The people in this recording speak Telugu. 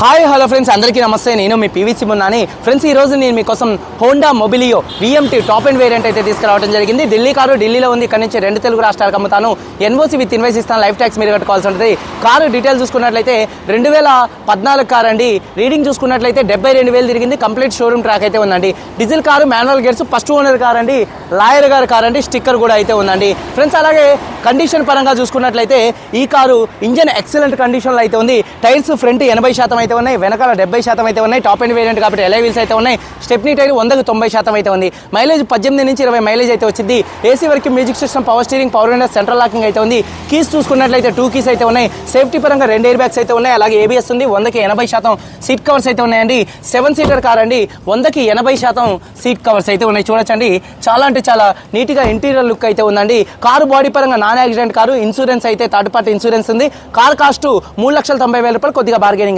హాయ్ హలో ఫ్రెండ్స్, అందరికీ నమస్తే. నేను మీ పీవీసీ మున్నాని. ఫ్రెండ్స్, ఈరోజు నేను మీకోసం Honda Mobilio VMT top and variant అయితే తీసుకురావడం జరిగింది. ఢిల్లీ కారు ఢిల్లీలో ఉంది. ఇక్కడ నుంచి 2 తెలుగు రాష్ట్రాలకు అమ్ముతాను. NOC విత్ ఇన్వాయిస్ ఇస్తాను. లైఫ్ ట్యాక్స్ మీరు కట్టుకోవాల్సి ఉంటుంది. కారు డీటెయిల్స్ చూసుకున్నట్లయితే 2014 కార్ అండి. రీడింగ్ చూసుకున్నట్లయితే 72,000 తిరిగింది. కంప్లీట్ షోరూమ్ ట్రాక్ అయితే ఉందండి. Diesel car, manual gears, first owner car అండి. లాయర్ గారి కార్ అండి. స్టిక్కర్ కూడా అయితే ఉందండి. ఫ్రెండ్స్, అలాగే కండిషన్ పరంగా చూసుకున్నట్లయితే ఈ కారు ఇంజన్ ఎక్సలెంట్ కండిషన్లో అయితే ఉంది. టైర్స్ ఫ్రంట్ 80% అయితే ఉన్నాయి, వెనకాల 70% అయితే ఉన్నాయి. టాప్ అండ్ వేరియంట్ కాబట్టి ఎలై వీల్స్ అయితే ఉన్నాయి. స్టెప్నీ టైర్ 100కి 90% అయితే ఉంది. మైలేజ్ 18 నుంచి 20 మైలేజ్ అయితే వచ్చింది. ఏసీ వరకు music system, power steering, power Windows, central locking అయితే ఉంది. కీస్ చూసుకున్నట్లయితే 2 కీస్ అయితే ఉన్నాయి. సేఫ్టీ పరంగా 2 ఎయిర్ బ్యాగ్స్ అయితే ఉన్నాయి. అలాగే ABS ఉంది. 100కి 80% సీట్ కవర్స్ అయితే ఉన్నాయండి. 7 సీటర్ కార్ అండి. 100కి 80% సీట్ కవర్స్ అయితే ఉన్నాయి. చూడొచ్చండి, చాలా అంటే చాలా నీట్గా ఇంటీరియర్ లుక్ అయితే ఉందండి. కారు బాడీ పరంగా నాన్ యాక్సిడెంట్ కారు. ఇన్సూరెన్స్ అయితే థర్డ్ పార్టీ ఇన్సూరెన్స్ ఉంది. కార్ కాస్ట్ 3,90,000 రూపాయలు. కొద్దిగా బార్గెనింగ్ అయితే